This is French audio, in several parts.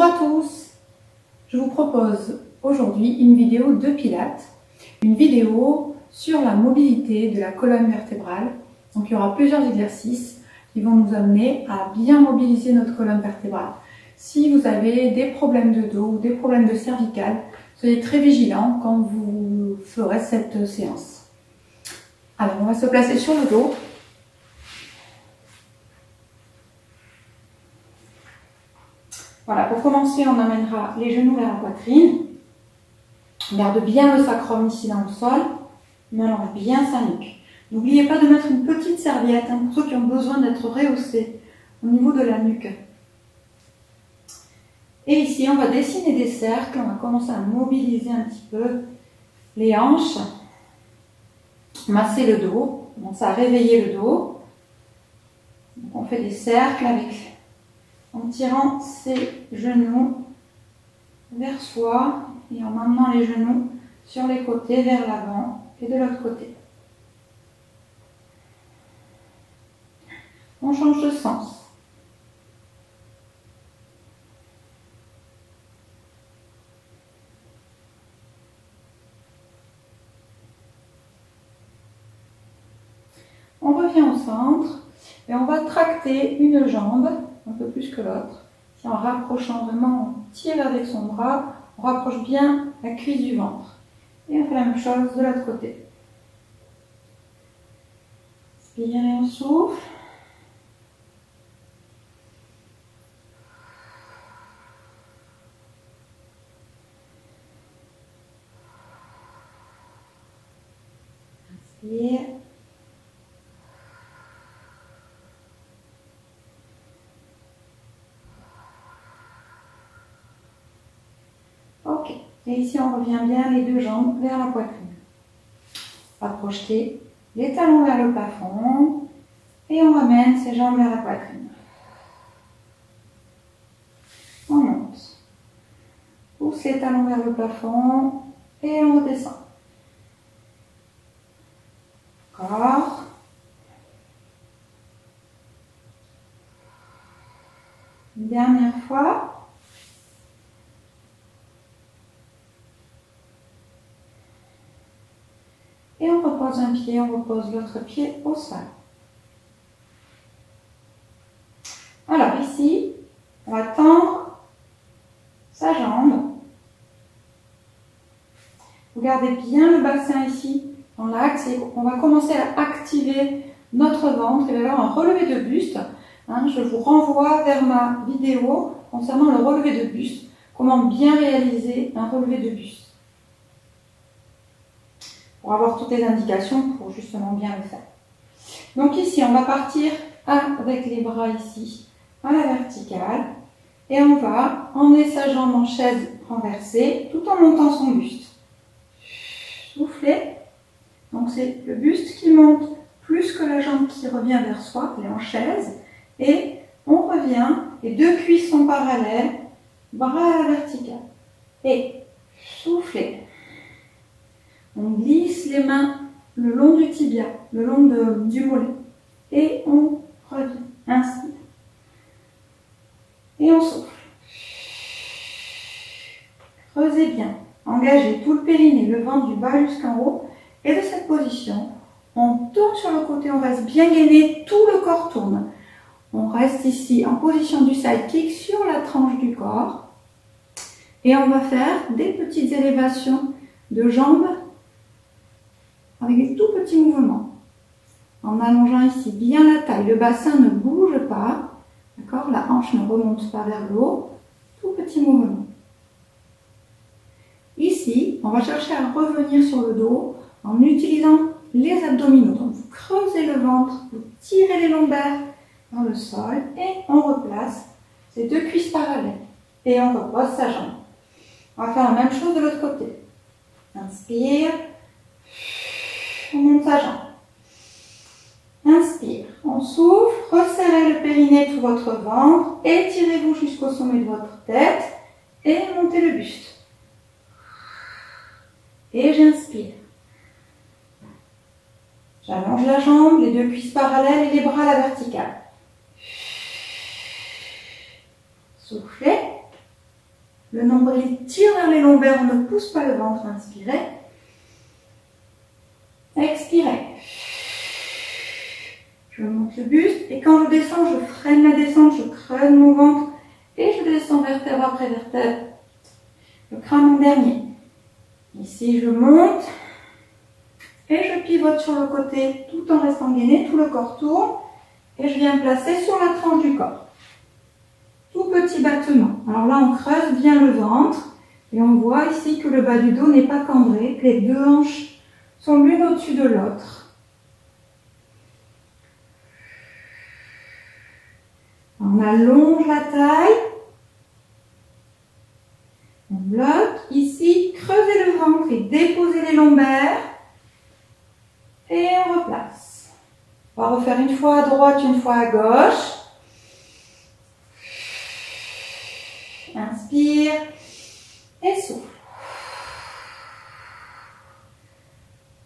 Bonjour à tous, je vous propose aujourd'hui une vidéo de pilates, une vidéo sur la mobilité de la colonne vertébrale. Donc il y aura plusieurs exercices qui vont nous amener à bien mobiliser notre colonne vertébrale. Si vous avez des problèmes de dos ou des problèmes de cervicale, soyez très vigilants quand vous ferez cette séance. Alors on va se placer sur le dos. Voilà, pour commencer, on amènera les genoux vers la poitrine. On garde bien le sacrum ici dans le sol, mais on aura bien sa nuque. N'oubliez pas de mettre une petite serviette pour ceux qui ont besoin d'être rehaussés au niveau de la nuque. Et ici, on va dessiner des cercles, on va commencer à mobiliser un petit peu les hanches, masser le dos, commencer à réveiller le dos. Donc on fait des cercles en tirant ses genoux vers soi et en amenant les genoux sur les côtés vers l'avant et de l'autre côté. On change de sens. On revient au centre et on va tracter une jambe un peu plus que l'autre. En rapprochant vraiment, on tire avec son bras, on rapproche bien la cuisse du ventre. Et on fait la même chose de l'autre côté. Inspire et on souffle. Inspire. Ok, et ici on revient bien les deux jambes vers la poitrine. On va projeter les talons vers le plafond et on ramène ses jambes vers la poitrine. On monte. Pousse les talons vers le plafond et on redescend. Encore. Une dernière fois. Et on repose un pied, on repose l'autre pied au sol. Alors ici, on va tendre sa jambe. Vous gardez bien le bassin ici dans l'axe et on va commencer à activer notre ventre. Il va y avoir un relevé de buste. Je vous renvoie vers ma vidéo concernant le relevé de buste. Comment bien réaliser un relevé de buste. Pour avoir toutes les indications pour justement bien le faire. Donc ici, on va partir avec les bras ici à la verticale et on va emmener sa jambe en chaise renversée tout en montant son buste. Soufflez. Donc c'est le buste qui monte plus que la jambe qui revient vers soi, elle est en chaise. Et on revient, les deux cuisses sont parallèles, bras à la verticale. Et soufflez. On glisse les mains le long du tibia, le long du mollet. Et on revient. Inspire. Et on souffle. Creusez bien. Engagez tout le périnée, le ventre du bas jusqu'en haut. Et de cette position, on tourne sur le côté, on reste bien gainé, tout le corps tourne. On reste ici en position du side kick sur la tranche du corps. Et on va faire des petites élévations de jambes avec des tout petits mouvements. En allongeant ici bien la taille, le bassin ne bouge pas, d'accord? La hanche ne remonte pas vers le haut, tout petit mouvement. Ici, on va chercher à revenir sur le dos en utilisant les abdominaux. Donc vous creusez le ventre, vous tirez les lombaires dans le sol et on replace ces deux cuisses parallèles. Et on repose sa jambe. On va faire la même chose de l'autre côté. Inspire. On monte sa jambe. Inspire. On souffle. Resserrez le périnée, tout votre ventre. Étirez-vous jusqu'au sommet de votre tête. Et montez le buste. Et j'inspire. J'allonge la jambe, les deux cuisses parallèles et les bras à la verticale. Soufflez. Le nombril tire vers les lombaires, on ne pousse pas le ventre. Inspirez. Expirez. Je monte le buste et quand je descends, je freine la descente, je creuse mon ventre et je descends vertèbre après vertèbre. Le crâne en dernier. Ici, je monte et je pivote sur le côté tout en restant gainé, tout le corps tourne et je viens placer sur la tranche du corps. Tout petit battement. Alors là, on creuse bien le ventre et on voit ici que le bas du dos n'est pas cambré, que les deux hanches sont l'une au-dessus de l'autre. On allonge la taille. On bloque. Ici, creusez le ventre et déposez les lombaires. Et on replace. On va refaire une fois à droite, une fois à gauche. Inspire et souffle.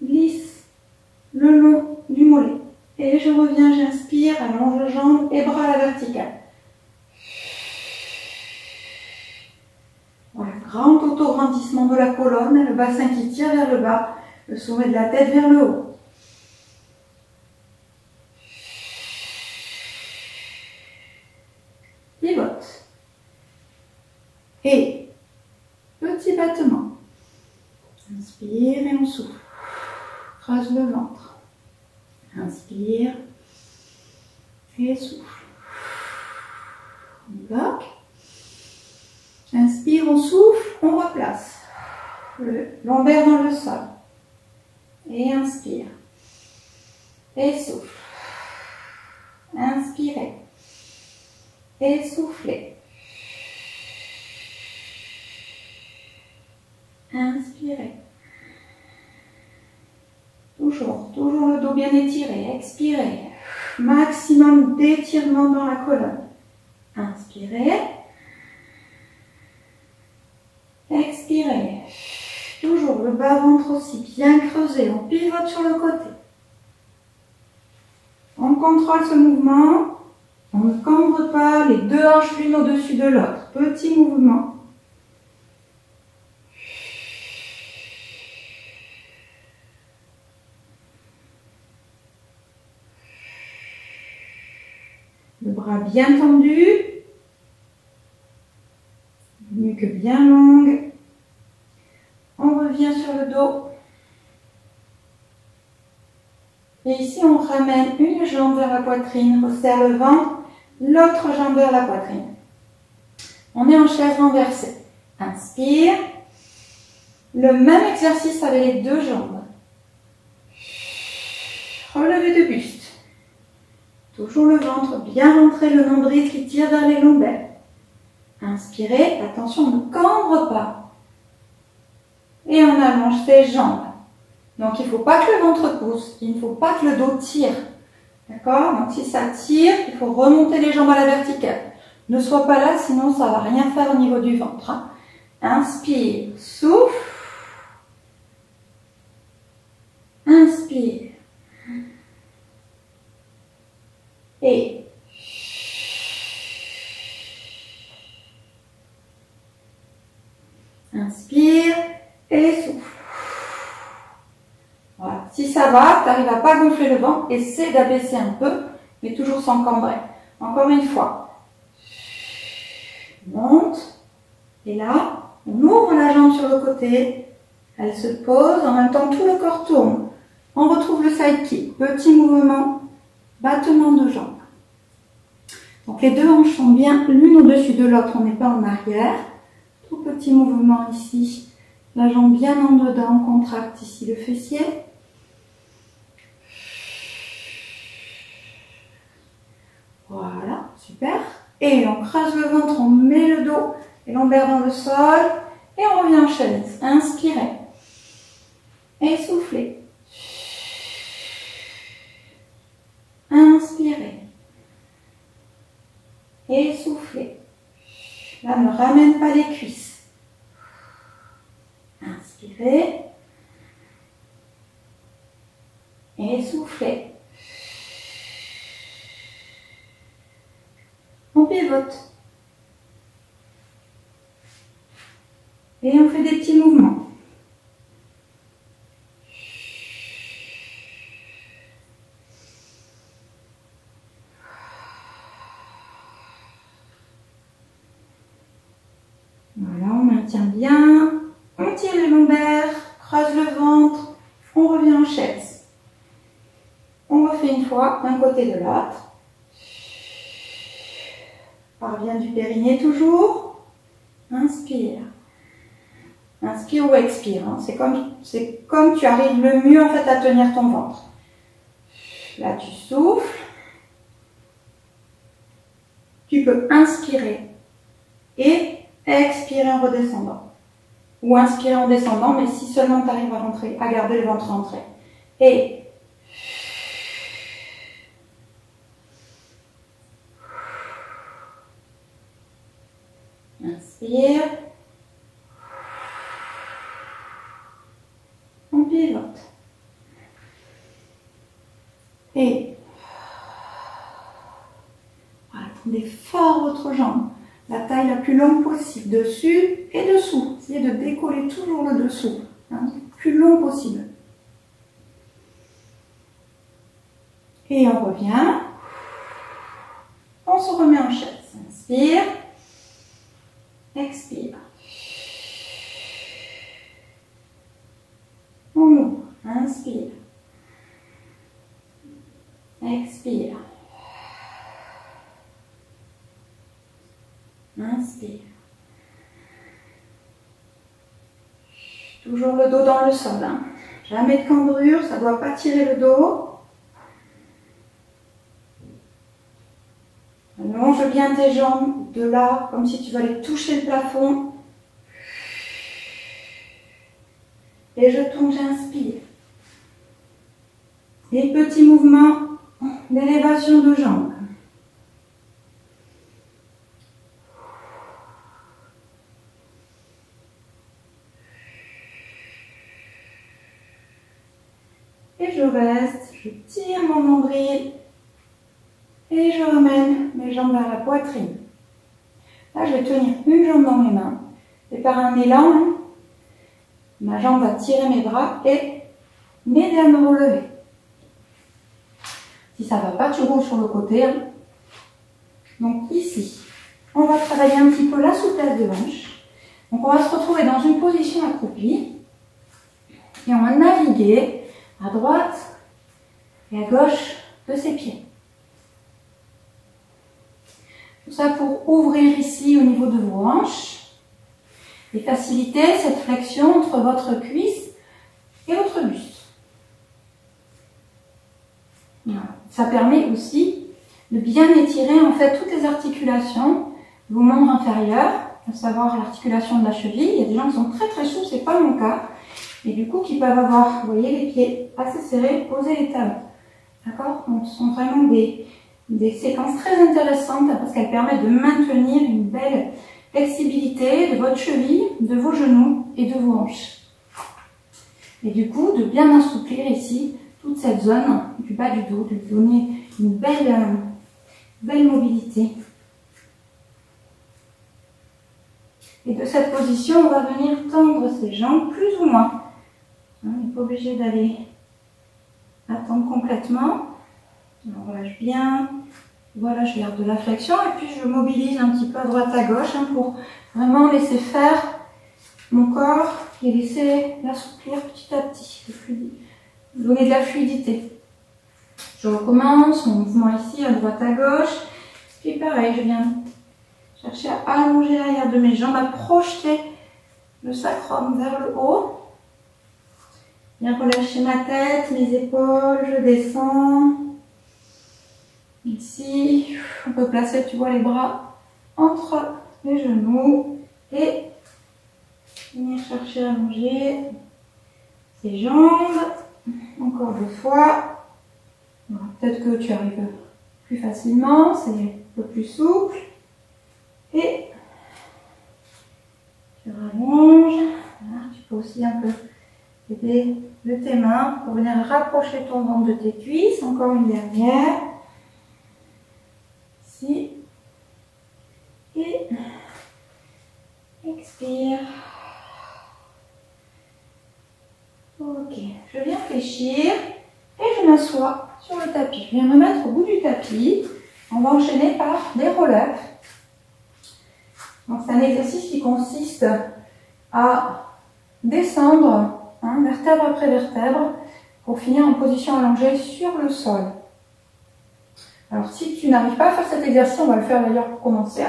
Glisse le long du mollet. Et je reviens, j'inspire, allonge les jambes et bras à la verticale. Voilà, grand auto-grandissement de la colonne, le bassin qui tire vers le bas, le sommet de la tête vers le haut. Pivote. Et petit battement. Inspire et on souffle. Creuse le ventre. Inspire et souffle. On bloque. Inspire, on souffle, on replace. Le lombaire dans le sol. Et inspire. Et souffle. Inspirez. Et soufflez. Inspirez. Toujours le dos bien étiré. Expirez. Maximum d'étirement dans la colonne. Inspirez. Expirez. Toujours le bas-ventre aussi bien creusé. On pivote sur le côté. On contrôle ce mouvement. On ne cambre pas les deux hanches l'une au-dessus de l'autre. Petit mouvement. Le bras bien tendu, nuque bien longue. On revient sur le dos. Et ici, on ramène une jambe vers la poitrine, resserre le ventre, l'autre jambe vers la poitrine. On est en chaise renversée. Inspire. Le même exercice avec les deux jambes. Relevé de buste. Toujours le ventre bien rentré, le nombril qui tire vers les lombaires. Inspirez, attention, on ne cambre pas. Et on allonge ses jambes. Donc il ne faut pas que le ventre pousse, il ne faut pas que le dos tire. D'accord? Donc si ça tire, il faut remonter les jambes à la verticale. Ne sois pas là, sinon ça ne va rien faire au niveau du ventre. Hein. Inspire, souffle. Inspire. Et inspire et souffle. Voilà. Si ça va, tu n'arrives à pas gonfler le ventre, essaie d'abaisser un peu, mais toujours sans cambrer. Encore une fois. Monte. Et là, on ouvre la jambe sur le côté. Elle se pose. En même temps, tout le corps tourne. On retrouve le side kick. Petit mouvement. Battement de jambes. Donc les deux hanches sont bien l'une au-dessus de l'autre, on n'est pas en arrière. Tout petit mouvement ici. La jambe bien en dedans, on contracte ici le fessier. Voilà, super. Et on creuse le ventre, on met le dos, les lombaires dans le sol. Et on revient en chaise. Inspirez. Et soufflez. Inspirez. Et soufflez. Là, ne ramène pas les cuisses. Inspirez. Et soufflez. On pivote. Et on fait des petits mouvements. Voilà, on maintient bien. On tire les lombaires, creuse le ventre. On revient en chaise. On refait une fois d'un côté de l'autre. Parvient du périnée toujours. Inspire. Inspire ou expire. Hein. C'est comme tu arrives le mieux en fait à tenir ton ventre. Là tu souffles. Tu peux inspirer et expirer en redescendant. Ou inspirer en descendant, mais si seulement tu arrives à rentrer, à garder le ventre rentré. Et inspire. On pivote. Et voilà, tendez fort votre jambe. La taille la plus longue possible, dessus et dessous. Essayez de décoller toujours le dessous, hein, le plus long possible. Et on revient. On se remet en chaise. Inspire. Expire. On ouvre. Inspire. Expire. Inspire. Toujours le dos dans le sol. Hein. Jamais de cambrure, ça ne doit pas tirer le dos. Allonge bien tes jambes de là, comme si tu vas aller toucher le plafond. Et je tombe, j'inspire. Des petits mouvements d'élévation de jambes. Et je reste, je tire mon nombril et je ramène mes jambes vers la poitrine. Là, je vais tenir une jambe dans mes mains et par un élan, ma jambe va tirer mes bras et m'aider à me relever. Si ça ne va pas, tu roules sur le côté. Hein. Donc ici, on va travailler un petit peu la souplesse des hanches. Donc on va se retrouver dans une position accroupie et on va naviguer à droite et à gauche de ses pieds. Tout ça pour ouvrir ici au niveau de vos hanches et faciliter cette flexion entre votre cuisse et votre buste. Voilà. Ça permet aussi de bien étirer en fait toutes les articulations de vos membres inférieurs, à savoir l'articulation de la cheville. Il y a des gens qui sont très très souples, c'est pas mon cas. Et du coup, qui peuvent avoir, vous voyez, les pieds assez serrés, poser les talons. D'accord? Donc, ce sont vraiment des séquences très intéressantes parce qu'elles permettent de maintenir une belle flexibilité de votre cheville, de vos genoux et de vos hanches. Et du coup, de bien assouplir ici toute cette zone du bas du dos, de lui donner une belle mobilité. Et de cette position, on va venir tendre ses jambes plus ou moins. On n'est pas obligé d'aller attendre complètement. On relâche bien. Voilà, je garde de la flexion et puis je mobilise un petit peu à droite à gauche hein, pour vraiment laisser faire mon corps et laisser l'assouplir petit à petit, donner de la fluidité. Je recommence mon mouvement ici à droite à gauche. Puis pareil, je viens chercher à allonger l'arrière de mes jambes, à projeter le sacrum vers le haut. Bien relâcher ma tête, mes épaules, je descends. Ici, on peut placer, tu vois, les bras entre les genoux et venir chercher à allonger ses jambes. Encore 2 fois. Voilà, peut-être que tu arrives plus facilement, c'est un peu plus souple. Et tu rallonges. Voilà, tu peux aussi un peu aider de tes mains pour venir rapprocher ton ventre de tes cuisses. Encore une dernière. Ici. Et expire. Ok, je viens fléchir et je m'assois sur le tapis. Je viens me mettre au bout du tapis. On va enchaîner par des roll-ups. Donc c'est un exercice qui consiste à descendre vertèbre après vertèbre pour finir en position allongée sur le sol. Alors si tu n'arrives pas à faire cet exercice, on va le faire d'ailleurs pour commencer.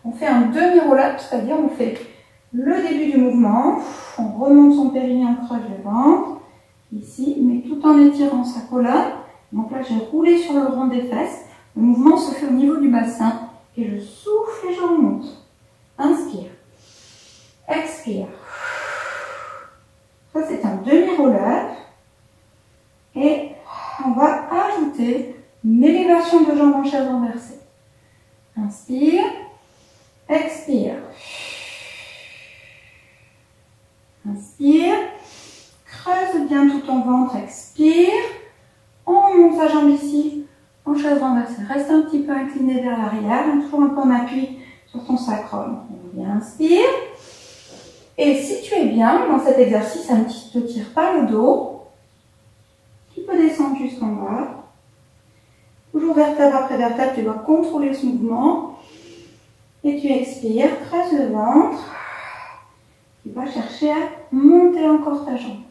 On fait un demi-roll-up, c'est-à-dire on fait le début du mouvement, on remonte son périnée, on creuse le ventre, ici, mais tout en étirant sa colonne. Donc là j'ai roulé sur le rond des fesses, le mouvement se fait au niveau du bassin et je souffle et je remonte. Inspire, expire. Ça c'est un demi-roll-up et on va ajouter une élévation de jambes en chaise renversée. Inspire, expire. Inspire, creuse bien tout ton ventre, expire. On remonte sa jambe ici en chaise renversée. Reste un petit peu incliné vers l'arrière, toujours un peu en appui sur ton sacrum. On revient, inspire. Et si tu es bien dans cet exercice, ne te tire pas le dos. Tu peux descendre jusqu'en bas. Toujours vertèbre après vertèbre, tu dois contrôler ce mouvement. Et tu expires, creuse le ventre. Tu vas chercher à monter encore ta jambe.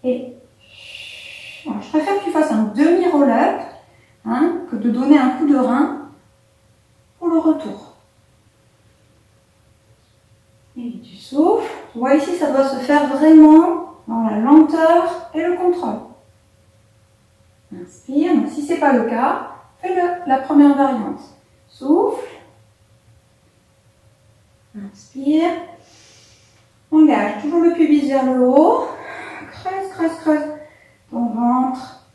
Et alors, je préfère que tu fasses un demi-roll-up que de donner un coup de rein pour le retour. Et tu souffles. Tu vois ici, ça doit se faire vraiment dans la lenteur et le contrôle. Inspire. Donc, si ce n'est pas le cas, fais la première variante. Souffle. Inspire. Engage toujours le pubis vers le haut. Creuse, creuse, creuse ton ventre.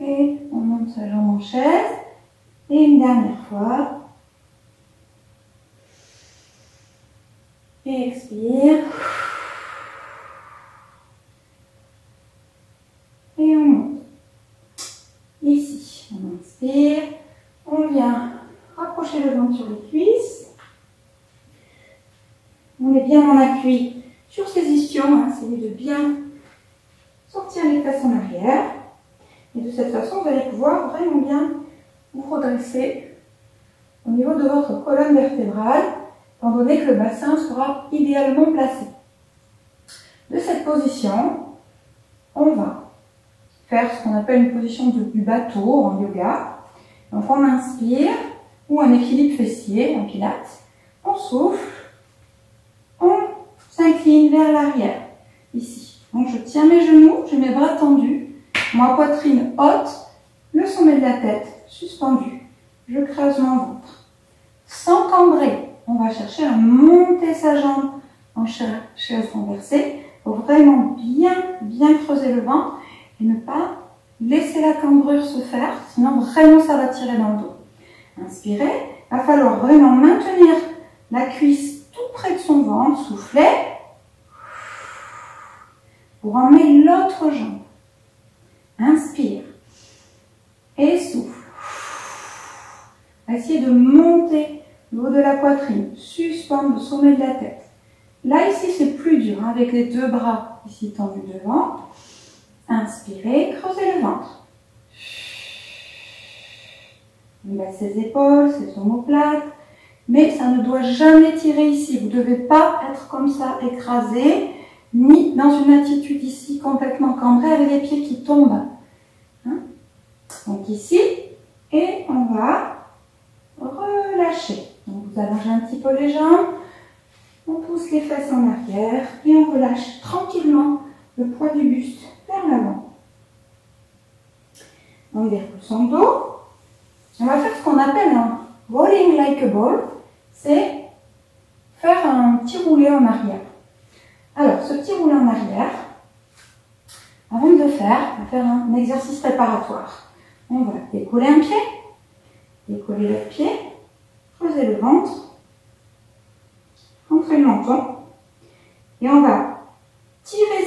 Et on monte sa jambe en chaise. Et une dernière fois. Et expire. Et on monte. Ici, on inspire. On vient rapprocher le ventre sur les cuisses. On est bien en appui sur ces ischions. Essayez de bien sortir les fesses en arrière. Et de cette façon, vous allez pouvoir vraiment bien vous redresser au niveau de votre colonne vertébrale, étant donné que le bassin sera idéalement placé. De cette position, on va faire ce qu'on appelle une position du bateau en yoga. Donc on inspire, ou un équilibre fessier en pilates. On souffle, on s'incline vers l'arrière, ici. Donc je tiens mes genoux, j'ai mes bras tendus, ma poitrine haute, le sommet de la tête suspendu. Je creuse mon ventre. Sans cambrer, on va chercher à monter sa jambe en chaise renversée. Il faut vraiment bien creuser le ventre et ne pas laisser la cambrure se faire, sinon vraiment ça va tirer dans le dos. Inspirez, il va falloir vraiment maintenir la cuisse tout près de son ventre, souffler pour emmener l'autre jambe. Inspire et souffle. Essayez de monter le haut de la poitrine, suspendre le sommet de la tête. Là, ici, c'est plus dur, avec les deux bras ici tendus devant. Inspirez, creusez le ventre. On baisse ses épaules, ses omoplates, mais ça ne doit jamais tirer ici. Vous ne devez pas être comme ça écrasé, ni dans une attitude ici complètement cambrée avec les pieds qui tombent. Donc ici, et on va relâcher. Donc vous allongez un petit peu les jambes, on pousse les fesses en arrière et on relâche tranquillement le poids du buste vers l'avant. On déroule son dos. On va faire ce qu'on appelle un rolling like a ball, c'est faire un petit roulé en arrière. Alors, ce petit roulé en arrière, avant de le faire, on va faire un exercice préparatoire. On va décoller un pied, décoller l'autre pied, creuser le ventre, rentrer le menton, et on va tirer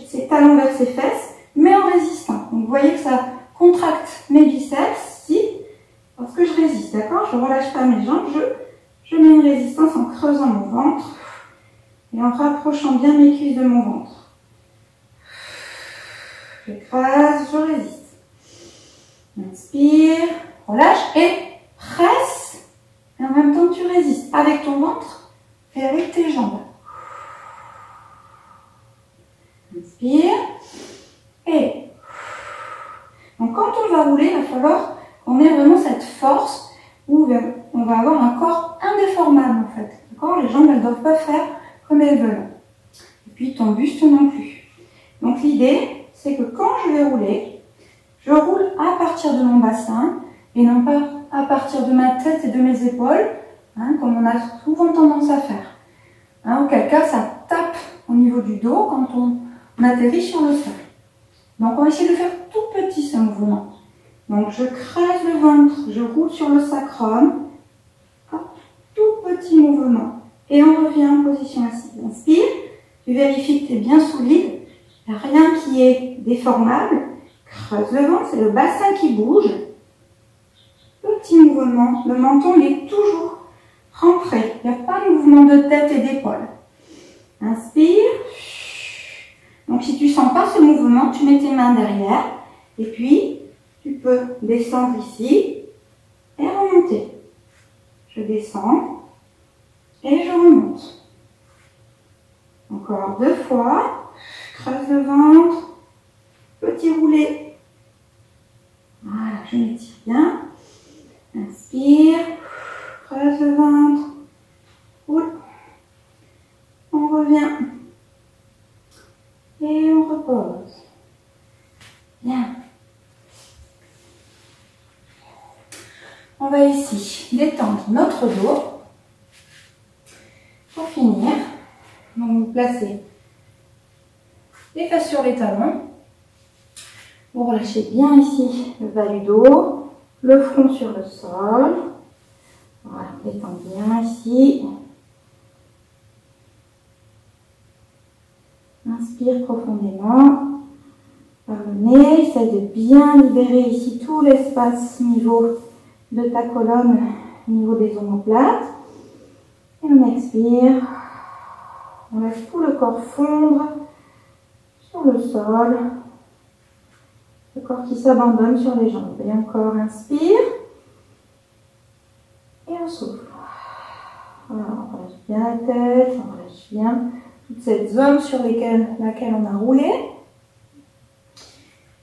ses talons vers ses fesses, mais en résistant. Donc, vous voyez que ça contracte mes biceps ici, parce que je résiste, d'accord? Je ne relâche pas mes jambes, je mets une résistance en creusant mon ventre et en rapprochant bien mes cuisses de mon ventre. J'écrase, je résiste. Inspire, relâche et presse. Et en même temps, tu résistes avec ton ventre et avec tes jambes. Inspire. Et donc quand on va rouler, il va falloir qu'on ait vraiment cette force où on va avoir un corps indéformable en fait. Les jambes elles ne doivent pas faire comme elles veulent. Et puis ton buste non plus. Donc l'idée, c'est que quand je vais rouler, je roule à partir de mon bassin et non pas à partir de ma tête et de mes épaules, comme on a souvent tendance à faire. Auquel cas, ça tape au niveau du dos quand on atterrit sur le sol. Donc on va essayer de faire tout petit ce mouvement. Donc je creuse le ventre, je roule sur le sacrum. Hop, tout petit mouvement. Et on revient en position assise. Inspire, tu vérifies que tu es bien solide. Il n'y a rien qui est déformable. Creuse le ventre, c'est le bassin qui bouge. Petit mouvement, le menton il est toujours rentré. Il n'y a pas de mouvement de tête et d'épaule. Inspire. Donc si tu ne sens pas ce mouvement, tu mets tes mains derrière. Et puis, tu peux descendre ici et remonter. Je descends et je remonte. Encore 2 fois. Creuse le ventre. Petit roulé. Voilà, je m'étire bien. Inspire. Creuse le ventre. Roule. On revient. Et on repose. Bien. On va ici détendre notre dos. Pour finir, donc vous placez les fesses sur les talons. Vous relâchez bien ici le bas du dos, le front sur le sol. Voilà, détends bien ici. Inspire profondément par le nez. Essaye de bien libérer ici tout l'espace au niveau de ta colonne, au niveau des omoplates. Et on expire. On laisse tout le corps fondre sur le sol. Le corps qui s'abandonne sur les jambes. Et encore, inspire. Et on souffle. Voilà, on relâche bien la tête, on relâche bien toute cette zone sur laquelle on a roulé.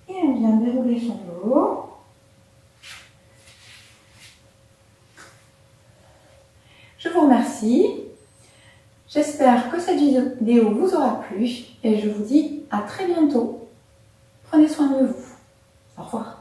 Et on vient dérouler son dos. Je vous remercie. J'espère que cette vidéo vous aura plu et je vous dis à très bientôt. Prenez soin de vous. Au revoir.